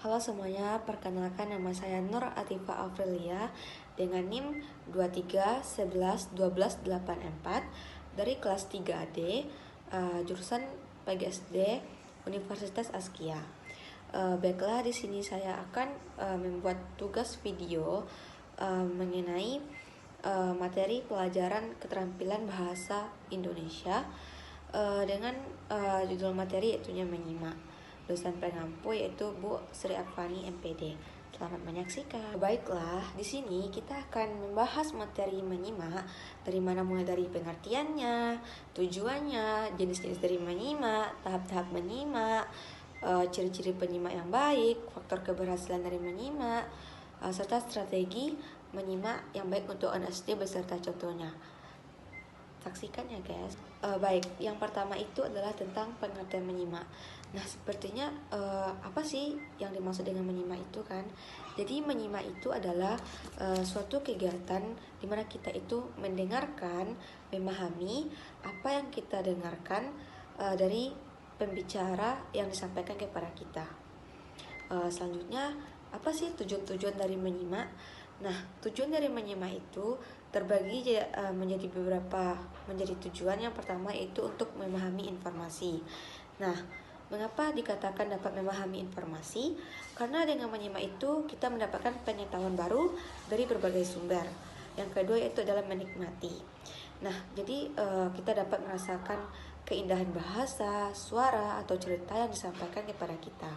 Halo semuanya, perkenalkan nama saya Nur Atifa Aurelia dengan NIM 23111284 dari kelas 3D, jurusan PGSD Universitas Askia. Baiklah, di sini saya akan membuat tugas video mengenai materi pelajaran keterampilan bahasa Indonesia dengan judul materi yaitu menyimak. Dosen pengampu yaitu Bu Sri Afani MPD. Selamat menyaksikan. Baiklah, di sini kita akan membahas materi menyimak dari mana mulai dari pengertiannya, tujuannya, jenis-jenis dari menyimak, tahap-tahap menyimak, ciri-ciri penyimak yang baik, faktor keberhasilan dari menyimak, serta strategi menyimak yang baik untuk anak SD beserta contohnya. Saksikan ya guys. Baik, yang pertama itu adalah tentang pengertian menyimak. Nah, sepertinya apa sih yang dimaksud dengan menyimak itu kan? Jadi menyimak itu adalah suatu kegiatan di mana kita itu mendengarkan, memahami apa yang kita dengarkan dari pembicara yang disampaikan kepada kita. Selanjutnya, apa sih tujuan-tujuan dari menyimak? Nah, tujuan dari menyimak itu terbagi menjadi tujuan. Yang pertama yaitu untuk memahami informasi. Nah, mengapa dikatakan dapat memahami informasi? Karena dengan menyimak itu kita mendapatkan pengetahuan baru dari berbagai sumber. Yang kedua yaitu adalah menikmati. Nah, jadi kita dapat merasakan keindahan bahasa, suara, atau cerita yang disampaikan kepada kita.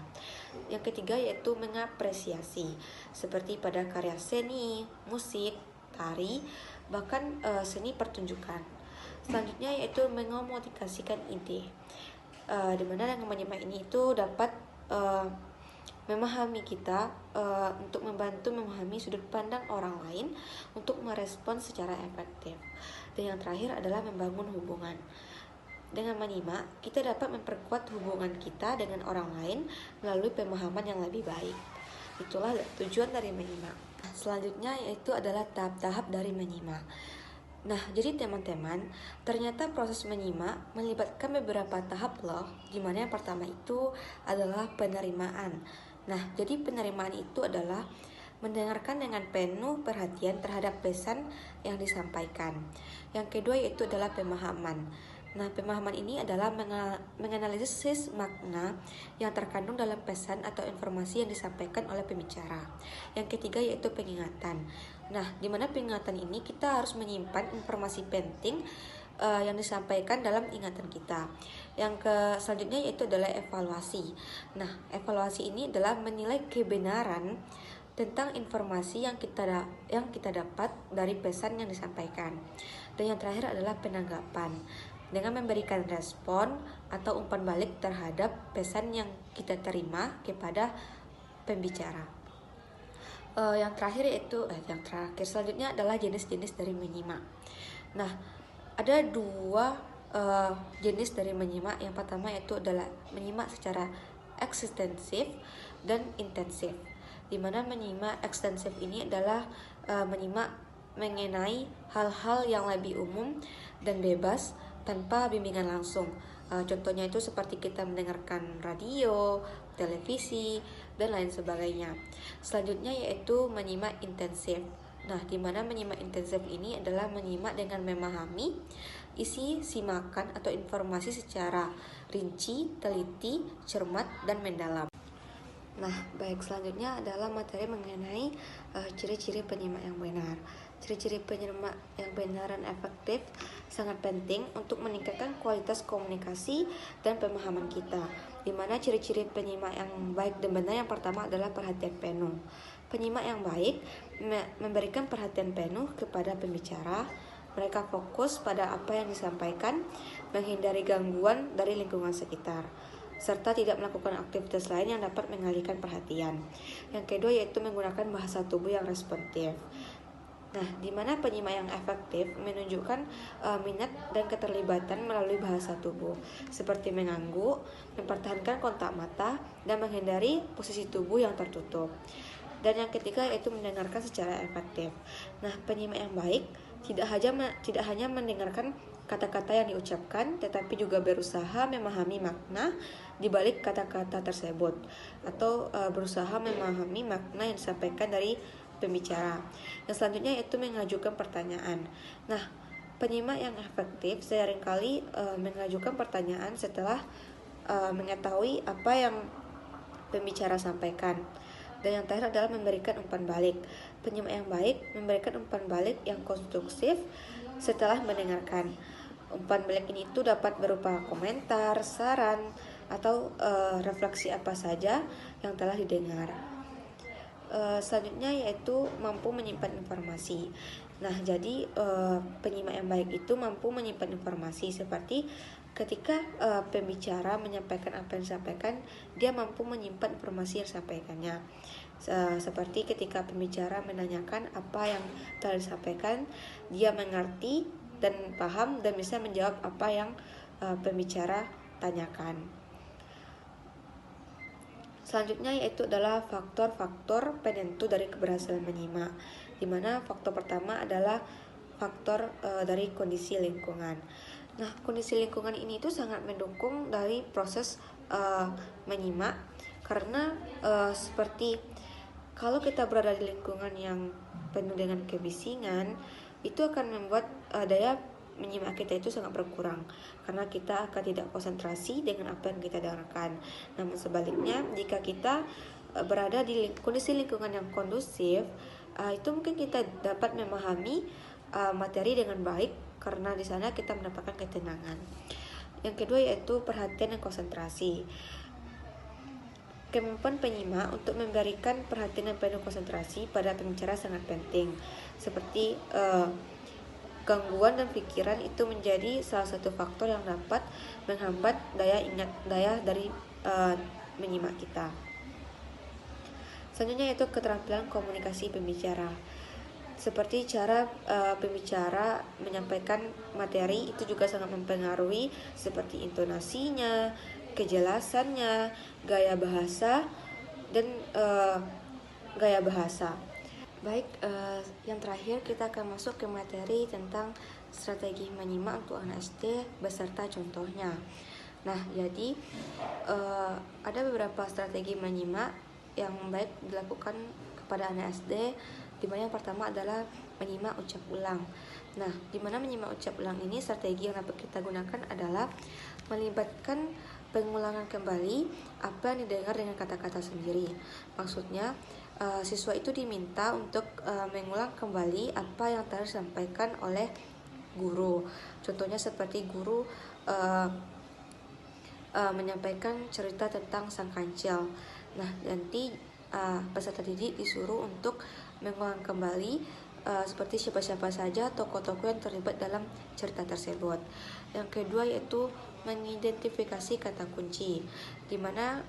Yang ketiga yaitu mengapresiasi, seperti pada karya seni, musik, tari, bahkan seni pertunjukan. Selanjutnya yaitu mengomunikasikan ide, dimana dengan menyimak ini itu dapat memahami kita untuk membantu memahami sudut pandang orang lain untuk merespon secara efektif. Dan yang terakhir adalah membangun hubungan. Dengan menyimak, kita dapat memperkuat hubungan kita dengan orang lain melalui pemahaman yang lebih baik. Itulah tujuan dari menyimak. Selanjutnya yaitu adalah tahap-tahap dari menyimak. Nah, jadi teman-teman, ternyata proses menyimak melibatkan beberapa tahap loh. Dimana yang pertama itu adalah penerimaan. Nah, jadi penerimaan itu adalah mendengarkan dengan penuh perhatian terhadap pesan yang disampaikan. Yang kedua yaitu adalah pemahaman. Nah, pemahaman ini adalah menganalisis makna yang terkandung dalam pesan atau informasi yang disampaikan oleh pembicara. Yang ketiga yaitu pengingatan. Nah, di mana pengingatan ini kita harus menyimpan informasi penting yang disampaikan dalam ingatan kita. Selanjutnya yaitu adalah evaluasi. Nah, evaluasi ini adalah menilai kebenaran tentang informasi yang kita dapat dari pesan yang disampaikan. Dan yang terakhir adalah penanggapan, dengan memberikan respon atau umpan balik terhadap pesan yang kita terima kepada pembicara. Yang terakhir selanjutnya adalah jenis-jenis dari menyimak. Nah, ada dua jenis dari menyimak. Yang pertama yaitu adalah menyimak secara ekstensif dan intensif. Di mana menyimak ekstensif ini adalah menyimak mengenai hal-hal yang lebih umum dan bebas tanpa bimbingan langsung. Contohnya itu seperti kita mendengarkan radio, televisi, dan lain sebagainya. Selanjutnya yaitu menyimak intensif. Nah, di mana menyimak intensif ini adalah menyimak dengan memahami isi simakan atau informasi secara rinci, teliti, cermat, dan mendalam. Nah, baik, selanjutnya adalah materi mengenai ciri-ciri penyimak yang benar. Ciri-ciri penyimak yang benar dan efektif sangat penting untuk meningkatkan kualitas komunikasi dan pemahaman kita. Di mana ciri-ciri penyimak yang baik dan benar yang pertama adalah perhatian penuh. Penyimak yang baik memberikan perhatian penuh kepada pembicara. Mereka fokus pada apa yang disampaikan, menghindari gangguan dari lingkungan sekitar, serta tidak melakukan aktivitas lain yang dapat mengalihkan perhatian. Yang kedua yaitu menggunakan bahasa tubuh yang responsif. Nah, di mana penyimak yang efektif menunjukkan minat dan keterlibatan melalui bahasa tubuh, seperti mengangguk, mempertahankan kontak mata, dan menghindari posisi tubuh yang tertutup. Dan yang ketiga yaitu mendengarkan secara efektif. Nah, penyimak yang baik tidak hanya mendengarkan kata-kata yang diucapkan, tetapi juga berusaha memahami makna di balik kata-kata tersebut, atau berusaha memahami makna yang disampaikan dari pembicara. Yang selanjutnya yaitu mengajukan pertanyaan. Nah, penyimak yang efektif seringkali mengajukan pertanyaan setelah mengetahui apa yang pembicara sampaikan. Dan yang terakhir adalah memberikan umpan balik. Penyimak yang baik memberikan umpan balik yang konstruktif setelah mendengarkan. Umpan balik ini itu dapat berupa komentar, saran, atau refleksi apa saja yang telah didengar. Selanjutnya yaitu mampu menyimpan informasi. Nah, jadi penyimak yang baik itu mampu menyimpan informasi seperti ketika pembicara menyampaikan apa yang disampaikan, dia mampu menyimpan informasi yang disampaikannya. Seperti ketika pembicara menanyakan apa yang telah disampaikan, dia mengerti dan paham dan bisa menjawab apa yang pembicara tanyakan. Selanjutnya yaitu adalah faktor-faktor penentu dari keberhasilan menyimak, di mana faktor pertama adalah faktor dari kondisi lingkungan. Nah, kondisi lingkungan ini itu sangat mendukung dari proses menyimak, karena seperti kalau kita berada di lingkungan yang penuh dengan kebisingan, itu akan membuat daya menyimak kita itu sangat berkurang, karena kita akan tidak konsentrasi dengan apa yang kita dengarkan. Namun sebaliknya, jika kita berada di kondisi lingkungan yang kondusif, itu mungkin kita dapat memahami materi dengan baik, karena di sana kita mendapatkan ketenangan. Yang kedua yaitu perhatian dan konsentrasi. Kemampuan penyimak untuk memberikan perhatian dan penuh konsentrasi pada pembicara sangat penting. Seperti gangguan dan pikiran itu menjadi salah satu faktor yang dapat menghambat daya dari menyimak kita. Selanjutnya yaitu keterampilan komunikasi pembicara. Seperti cara pembicara menyampaikan materi itu juga sangat mempengaruhi, seperti intonasinya, kejelasannya, gaya bahasa, dan gaya bahasa. Baik, yang terakhir kita akan masuk ke materi tentang strategi menyimak untuk anak SD beserta contohnya. Nah, jadi ada beberapa strategi menyimak yang baik dilakukan kepada anak SD, di mana yang pertama adalah menyimak ucap ulang. Nah, di mana menyimak ucap ulang ini, strategi yang dapat kita gunakan adalah melibatkan pengulangan kembali apa yang didengar dengan kata-kata sendiri. Maksudnya, siswa itu diminta untuk mengulang kembali apa yang telah disampaikan oleh guru. Contohnya seperti guru menyampaikan cerita tentang sang kancil. Nah, nanti peserta didik disuruh untuk mengulang kembali seperti siapa-siapa saja tokoh-tokoh yang terlibat dalam cerita tersebut. Yang kedua yaitu mengidentifikasi kata kunci, di mana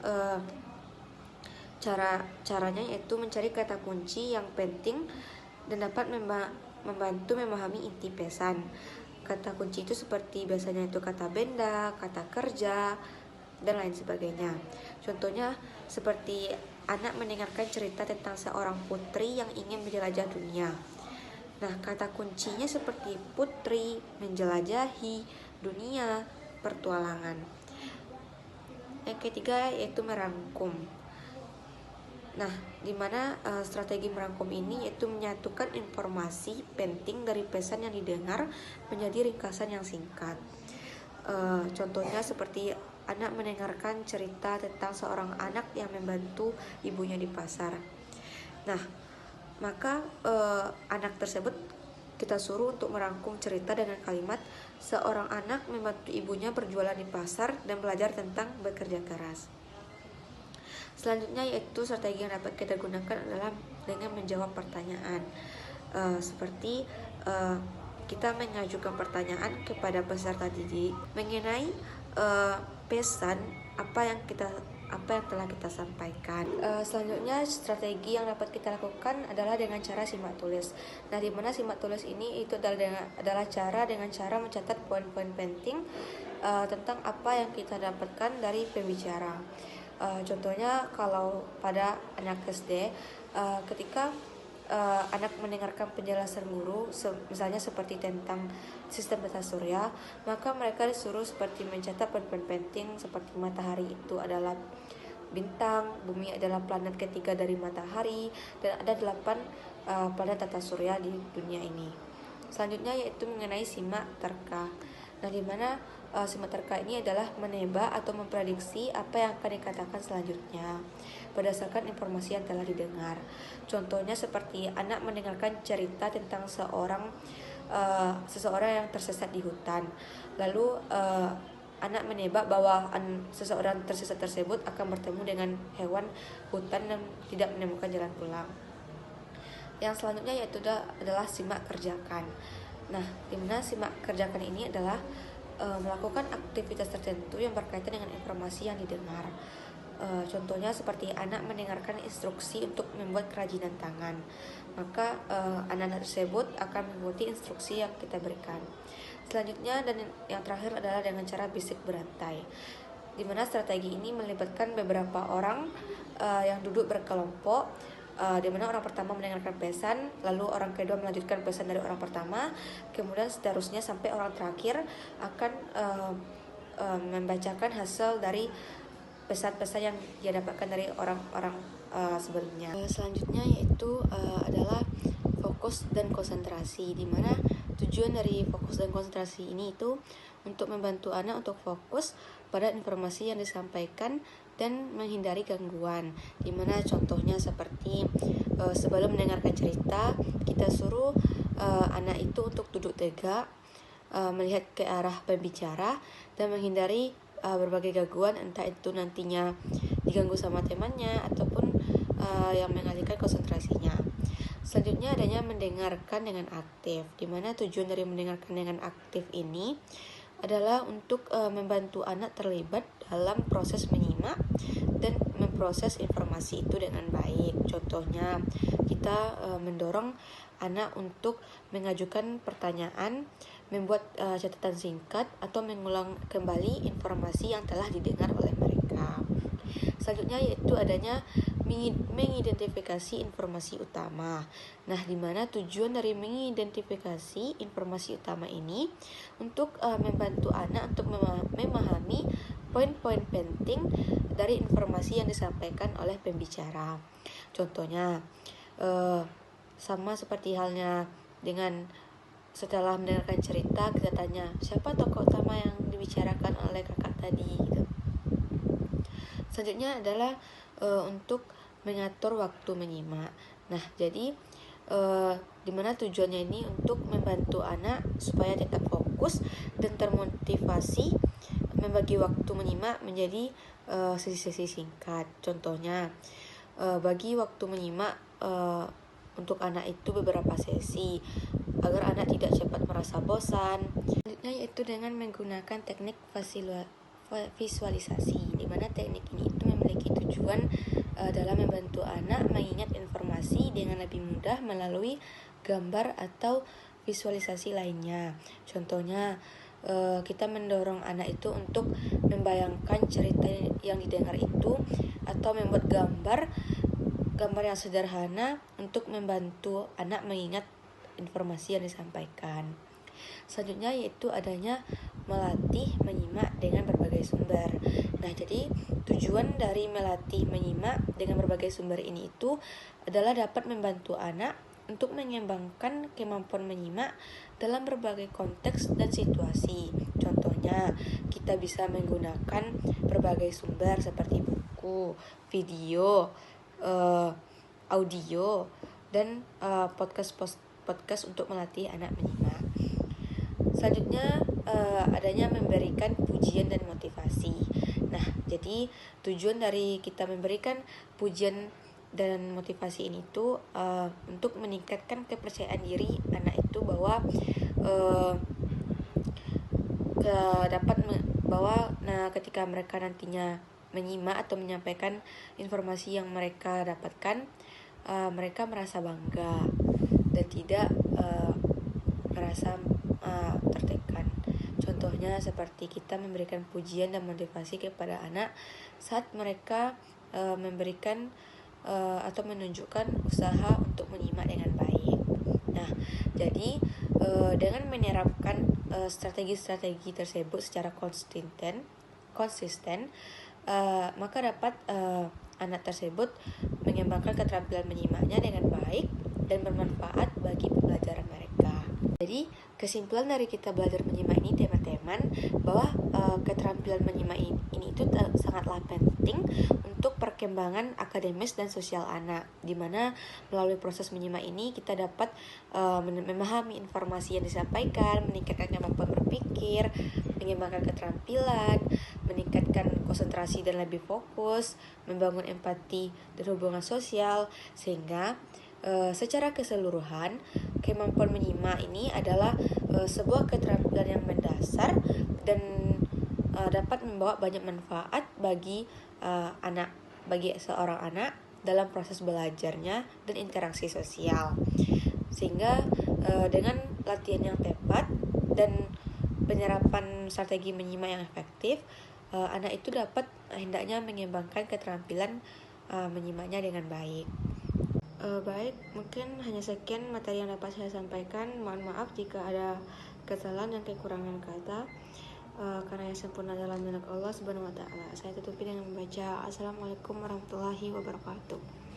caranya yaitu mencari kata kunci yang penting dan dapat membantu memahami inti pesan. Kata kunci itu seperti biasanya itu kata benda, kata kerja, dan lain sebagainya. Contohnya seperti anak mendengarkan cerita tentang seorang putri yang ingin menjelajah dunia. Nah, kata kuncinya seperti putri, menjelajahi, dunia, pertualangan. Yang ketiga yaitu merangkum. Nah, di mana strategi merangkum ini yaitu menyatukan informasi penting dari pesan yang didengar menjadi ringkasan yang singkat. Contohnya seperti anak mendengarkan cerita tentang seorang anak yang membantu ibunya di pasar. Nah, maka anak tersebut kita suruh untuk merangkum cerita dengan kalimat seorang anak membantu ibunya berjualan di pasar dan belajar tentang bekerja keras. Selanjutnya yaitu strategi yang dapat kita gunakan adalah dengan menjawab pertanyaan. Seperti kita mengajukan pertanyaan kepada peserta didik mengenai pesan apa yang telah kita sampaikan. Selanjutnya strategi yang dapat kita lakukan adalah dengan cara simak tulis. Nah, di mana simak tulis ini itu adalah cara mencatat poin-poin penting tentang apa yang kita dapatkan dari pembicara. Contohnya kalau pada anak SD, ketika anak mendengarkan penjelasan guru, misalnya seperti tentang sistem tata surya, maka mereka disuruh seperti mencatat poin-poin penting seperti matahari itu adalah bintang, bumi adalah planet ketiga dari matahari, dan ada 8 planet tata surya di dunia ini. Selanjutnya yaitu mengenai simak terka. Nah, di mana simak terka ini adalah menebak atau memprediksi apa yang akan dikatakan selanjutnya berdasarkan informasi yang telah didengar. Contohnya seperti anak mendengarkan cerita tentang seseorang yang tersesat di hutan. Lalu anak menebak bahwa seseorang tersesat tersebut akan bertemu dengan hewan hutan dan tidak menemukan jalan pulang. Yang selanjutnya yaitu adalah simak kerjakan. Nah, dimana simak kerjakan ini adalah melakukan aktivitas tertentu yang berkaitan dengan informasi yang didengar. Contohnya seperti anak mendengarkan instruksi untuk membuat kerajinan tangan, maka anak tersebut akan mengikuti instruksi yang kita berikan. Selanjutnya dan yang terakhir adalah dengan cara bisik berantai, di mana strategi ini melibatkan beberapa orang yang duduk berkelompok, di mana orang pertama mendengarkan pesan, lalu orang kedua melanjutkan pesan dari orang pertama, kemudian seterusnya sampai orang terakhir akan membacakan hasil dari pesan-pesan yang dia dapatkan dari orang-orang sebelumnya. Selanjutnya yaitu adalah fokus dan konsentrasi, di mana tujuan dari fokus dan konsentrasi ini itu untuk membantu anak untuk fokus pada informasi yang disampaikan dan menghindari gangguan. Di mana contohnya seperti sebelum mendengarkan cerita, kita suruh anak itu untuk duduk tegak, melihat ke arah pembicara dan menghindari berbagai gangguan, entah itu nantinya diganggu sama temannya ataupun yang mengalihkan konsentrasinya. Selanjutnya adanya mendengarkan dengan aktif, di mana tujuan dari mendengarkan dengan aktif ini adalah untuk membantu anak terlibat dalam proses menyimak dan memproses informasi itu dengan baik. Contohnya kita mendorong anak untuk mengajukan pertanyaan, membuat catatan singkat, atau mengulang kembali informasi yang telah didengar oleh mereka. Selanjutnya yaitu adanya mengidentifikasi informasi utama. Nah, di mana tujuan dari mengidentifikasi informasi utama ini untuk membantu anak untuk memahami poin-poin penting dari informasi yang disampaikan oleh pembicara. Contohnya sama seperti halnya dengan setelah mendengarkan cerita, kita tanya siapa tokoh utama yang dibicarakan oleh kakak tadi gitu. Selanjutnya adalah untuk mengatur waktu menyimak. Nah, jadi dimana tujuannya ini untuk membantu anak supaya tetap fokus dan termotivasi, membagi waktu menyimak menjadi sesi-sesi singkat. Contohnya bagi waktu menyimak untuk anak itu beberapa sesi agar anak tidak cepat merasa bosan. Selanjutnya yaitu dengan menggunakan teknik visualisasi, di mana teknik ini itu memiliki tujuan dalam membantu anak mengingat informasi dengan lebih mudah melalui gambar atau visualisasi lainnya. Contohnya kita mendorong anak itu untuk membayangkan cerita yang didengar itu atau membuat gambar yang sederhana untuk membantu anak mengingat informasi yang disampaikan. Selanjutnya yaitu adanya melatih menyimak dengan berbagai sumber. Nah, jadi tujuan dari melatih menyimak dengan berbagai sumber ini itu adalah dapat membantu anak untuk mengembangkan kemampuan menyimak dalam berbagai konteks dan situasi. Contohnya, kita bisa menggunakan berbagai sumber seperti buku, video, audio, dan podcast untuk melatih anak menyimak. Selanjutnya adanya memberikan pujian dan motivasi. Nah, jadi tujuan dari kita memberikan pujian dan motivasi ini tuh untuk meningkatkan kepercayaan diri anak itu bahwa ketika mereka nantinya menyimak atau menyampaikan informasi yang mereka dapatkan, mereka merasa bangga dan tidak merasa tertekan. Contohnya seperti kita memberikan pujian dan motivasi kepada anak saat mereka memberikan atau menunjukkan usaha untuk menyimak dengan baik. Nah, jadi dengan menerapkan strategi-strategi tersebut secara konsisten, maka dapat anak tersebut mengembangkan keterampilan menyimaknya dengan baik dan bermanfaat bagi pembelajaran mereka. Jadi, kesimpulan dari kita belajar menyimak ini, teman-teman, bahwa keterampilan menyimak ini itu sangatlah penting untuk perkembangan akademis dan sosial anak, di mana melalui proses menyimak ini kita dapat memahami informasi yang disampaikan, meningkatkan kemampuan berpikir, mengembangkan keterampilan, meningkatkan konsentrasi dan lebih fokus, membangun empati dan hubungan sosial, sehingga secara keseluruhan kemampuan menyimak ini adalah sebuah keterampilan yang mendasar dan dapat membawa banyak manfaat bagi seorang anak dalam proses belajarnya dan interaksi sosial. Sehingga dengan latihan yang tepat dan penyerapan strategi menyimak yang efektif, anak itu dapat hendaknya mengembangkan keterampilan menyimaknya dengan baik. Baik, mungkin hanya sekian materi yang dapat saya sampaikan. Mohon maaf jika ada kesalahan dan kekurangan kata. Karena yang sempurna adalah milik Allah Subhanahu wa taala. Saya tutupi dengan membaca Assalamualaikum warahmatullahi wabarakatuh.